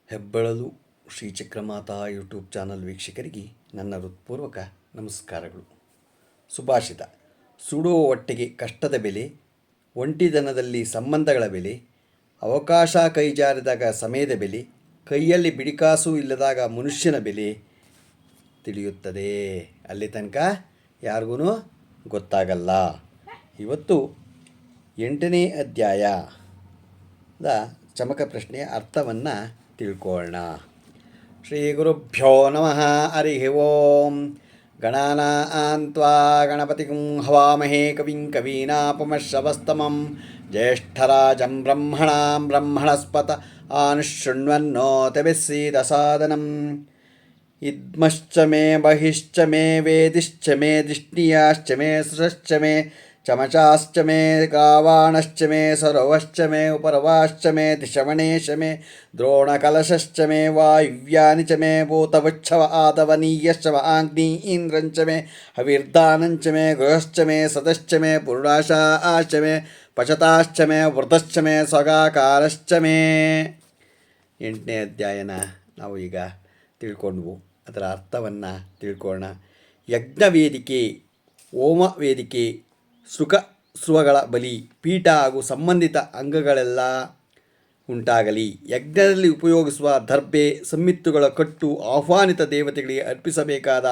ಹೆಬ್ಬೆಳಲು ಶ್ರೀಚಕ್ರಮಾತಾ YouTube channel ವೀಕ್ಷಕರಿಗೆ ನನ್ನ ಹೃತ್ಪೂರ್ವಕ ನಮಸ್ಕಾರಗಳು. ಸುಭಾಷಿತ: ಸುಡುವ ಹೊಟ್ಟೆಗೆ ಕಷ್ಟದ ಬೆಲೆ, ಒಂಟಿತನದಲ್ಲಿ ಸಂಬಂಧಗಳ ಬೆಲೆ, ಅವಕಾಶ ಕೈಜಾರಿದಾಗ ಸಮಯದ ಬೆಲೆ, ಕೈಯಲ್ಲಿ ಬಿಡಿಕಾಸು ಇಲ್ಲದಾಗ ಮನುಷ್ಯನ ಬೆಲೆ ತಿಳಿಯುತ್ತದೆ. ಅಲ್ಲಿ ತನಕ ಯಾರಿಗೂ ಗೊತ್ತಾಗಲ್ಲ. ಇವತ್ತು 8ನೇ ಅಧ್ಯಾಯದ ಚಮಕ ಪ್ರಶ್ನೆಯ ಅರ್ಥವನ್ನು ತಿಳ್ಕೊಳ್ಳೋಣ. ಶ್ರೀ ಗುರುಭ್ಯೋ ನಮಃ. ಹರಿ ಓಂ. ಗಣಾನಾಂ ತ್ವಾ ಗಣಪತಿಂ ಹವಾಮಹೇ ಕವಿಂ ಕವೀನಾಪಮಶ್ರವಸ್ತಮಂ ಜ್ಯೇಷ್ಠರಾಜಂ ಬ್ರಹ್ಮಣಾಂ ಬ್ರಹ್ಮಣಸ್ಪತ ಆನುಶೃಣ್ವನ್ನೋತಿಭಿः ಸೀದಸಾದನಂ. ಇದ್ಮಶ್ಚ ಮೇ ಬಹಿಶ್ಚ ಮೇ ವೇದಿಶ್ಚ ಮೇ ದಿಷ್ಣಿಯಾಶ್ಚ ಮೇ ಸೃಶ್ಚ ಮೇ ಚಮಚಾಶ್ಚ ಮೇ ಗಾವಾಣಶ್ಚ ಮೇ ಸರೋವಶ್ಚ ಮೇ ಉಪರವಾಶ್ಚ ಮೇ ದಿಶಮಣೇಶ ಮೇ ದ್ರೋಣಕಲಶಶ್ಚ ಮೇ ವಾಯುವ್ಯಾನಿ ಚ ಮೇ ಭೂತವೃಕ್ಷವ ಆದವನೀಯಶ್ಚ ಆಗ್ನಿ ಇಂದ್ರಂಚ ಮೇ ಹವಿರ್ದಾನಂಚ ಮೇ ಗೃಹಶ್ಚ ಮೇ ಸದಶ್ಚ ಮೇ ಪುರುಷಾಶ್ಚ ಮೇ ಪಚತಾಶ್ಚ ಮೇ ವೃತಶ್ಚ ಮೇ ಸ್ವಗಾಕಾರಶ್ಚ ಮೇ. 8ನೇ ಅಧ್ಯಾಯನ ನಾವು ಈಗ ತಿಳ್ಕೊಂಡ್ವು. ಅದರ ಅರ್ಥವನ್ನು ತಿಳ್ಕೊಳ್ಳೋಣ. ಯಜ್ಞವೇದಿಕೆ, ಹೋಮ ವೇದಿಕೆ, ಸ್ರುವಗಳ ಬಲಿ, ಪೀಠ ಹಾಗೂ ಸಂಬಂಧಿತ ಅಂಗಗಳೆಲ್ಲ ಉಂಟಾಗಲಿ. ಯಜ್ಞದಲ್ಲಿ ಉಪಯೋಗಿಸುವ ದರ್ಬೆ, ಸಮ್ಮಿತ್ತುಗಳ ಕಟ್ಟು, ಆಹ್ವಾನಿತ ದೇವತೆಗಳಿಗೆ ಅರ್ಪಿಸಬೇಕಾದ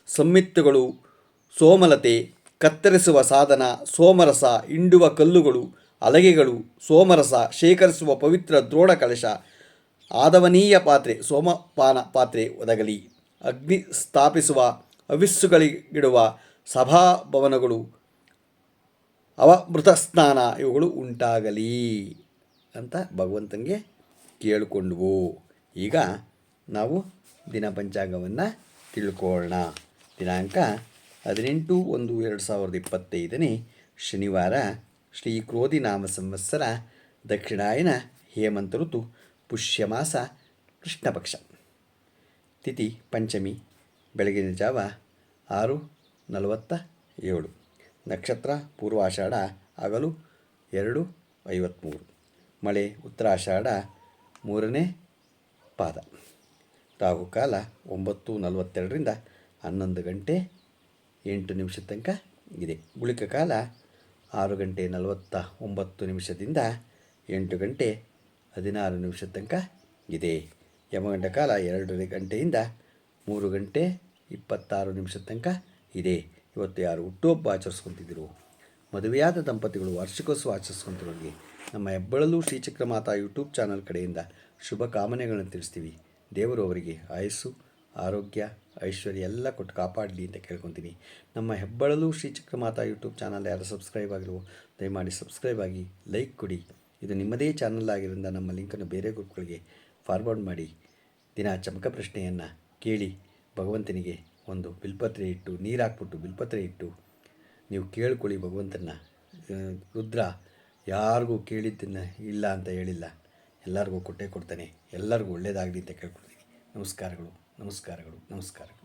ಸಮ್ಮಿತ್ತುಗಳು, ಸೋಮಲತೆ, ಕತ್ತರಿಸುವ ಸಾಧನ, ಸೋಮರಸ, ಹಿಂಡುವ ಕಲ್ಲುಗಳು, ಹಲಗೆಗಳು, ಸೋಮರಸ ಶೇಖರಿಸುವ ಪವಿತ್ರ ದ್ರೋಣ ಕಲಶ, ಆದವನೀಯ ಪಾತ್ರೆ, ಸೋಮಪಾನ ಪಾತ್ರೆ ಒದಗಲಿ. ಅಗ್ನಿ ಸ್ಥಾಪಿಸುವ, ಹವಿಸ್ಸುಗಳಿಗಿಡುವ ಸಭಾಭವನಗಳು, ಅವಮೃತ ಸ್ನಾನ ಇವುಗಳು ಉಂಟಾಗಲಿ ಅಂತ ಭಗವಂತನಿಗೆ ಕೇಳಿಕೊಂಡ್ವು. ಈಗ ನಾವು ದಿನ ಪಂಚಾಂಗವನ್ನು ತಿಳ್ಕೊಳ್ಳೋಣ. ದಿನಾಂಕ 18/1/2025 ಶನಿವಾರ, ಶ್ರೀ ಕ್ರೋಧಿ ನಾಮ ಸಂವತ್ಸರ, ದಕ್ಷಿಣಾಯನ ಹೇಮಂತ ಋತು, ಪುಷ್ಯಮಾಸ, ಕೃಷ್ಣಪಕ್ಷ, ತಿಥಿ ಪಂಚಮಿ, ಬೆಳಗಿನ ಜಾವ 6:47, ನಕ್ಷತ್ರ ಪೂರ್ವಾಷಾಢ, ಹಗಲು 2:53, ಮಳೆ ಉತ್ತರಾಷಾಢ 3ನೇ ಪಾದ, ರಾಹುಕಾಲ 9:42ರಿಂದ 11 ಗಂಟೆ 8 ನಿಮಿಷ ತನಕ ಇದೆ. ಗುಳಿಕ ಕಾಲ 6 ಗಂಟೆ 49 ನಿಮಿಷದಿಂದ 8 ಗಂಟೆ 16 ನಿಮಿಷ ತನಕ ಇದೆ. ಯಮಗಂಟ ಕಾಲ 2 ಗಂಟೆಯಿಂದ 3 ಗಂಟೆ 26 ನಿಮಿಷ ತನಕ ಇದೆ. ಇವತ್ತು ಯಾರು ಹುಟ್ಟುಹಬ್ಬ ಆಚರಿಸ್ಕೊತಿದ್ರು, ಮದುವೆಯಾದ ದಂಪತಿಗಳು ವಾರ್ಷಿಕೋತ್ಸವ ಆಚರಿಸ್ಕೊತಿರೋರಿಗೆ ನಮ್ಮ ಹೆಬ್ಬೆಳಲು ಶ್ರೀಚಕ್ರಮಾತಾ ಯೂಟ್ಯೂಬ್ ಚಾನಲ್ ಕಡೆಯಿಂದ ಶುಭ ಕಾಮನೆಗಳನ್ನು ತಿಳಿಸ್ತೀವಿ. ದೇವರು ಅವರಿಗೆ ಆಯಸ್ಸು, ಆರೋಗ್ಯ, ಐಶ್ವರ್ಯ ಎಲ್ಲ ಕೊಟ್ಟು ಕಾಪಾಡಲಿ ಅಂತ ಕೇಳ್ಕೊತೀನಿ. ನಮ್ಮ ಹೆಬ್ಬೆಳಲು ಶ್ರೀಚಕ್ರಮಾತಾ ಯೂಟ್ಯೂಬ್ ಚಾನಲ್ ಯಾರು ಸಬ್ಸ್ಕ್ರೈಬ್ ಆಗಿರೋ ದಯಮಾಡಿ ಸಬ್ಸ್ಕ್ರೈಬ್ ಆಗಿ, ಲೈಕ್ ಕೊಡಿ. ಇದು ನಿಮ್ಮದೇ ಚಾನಲ್ ಆಗಿರೋದ್ರಿಂದ ನಮ್ಮ ಲಿಂಕನ್ನು ಬೇರೆ ಗ್ರೂಪ್ಗಳಿಗೆ ಫಾರ್ವರ್ಡ್ ಮಾಡಿ. ದಿನ ಚಮಕ ಪ್ರಶ್ನೆಯನ್ನು ಕೇಳಿ ಭಗವಂತನಿಗೆ ಒಂದು ಬಿಲ್ಪತ್ರೆ ಇಟ್ಟು, ನೀರು ಹಾಕ್ಬಿಟ್ಟು ಬಿಲ್ಪತ್ರೆ ಇಟ್ಟು ನೀವು ಕೇಳ್ಕೊಳ್ಳಿ. ಭಗವಂತನ ರುದ್ರ ಯಾರಿಗೂ ಕೇಳಿದ್ದನ್ನು ಇಲ್ಲ ಅಂತ ಹೇಳಿಲ್ಲ, ಎಲ್ಲರಿಗೂ ಕೊಟ್ಟೇ ಕೊಡ್ತಾನೆ. ಎಲ್ಲರಿಗೂ ಒಳ್ಳೆಯದಾಗಲಿ ಅಂತ ಕೇಳ್ಕೊಳ್ತೀನಿ. ನಮಸ್ಕಾರಗಳು, ನಮಸ್ಕಾರಗಳು, ನಮಸ್ಕಾರಗಳು.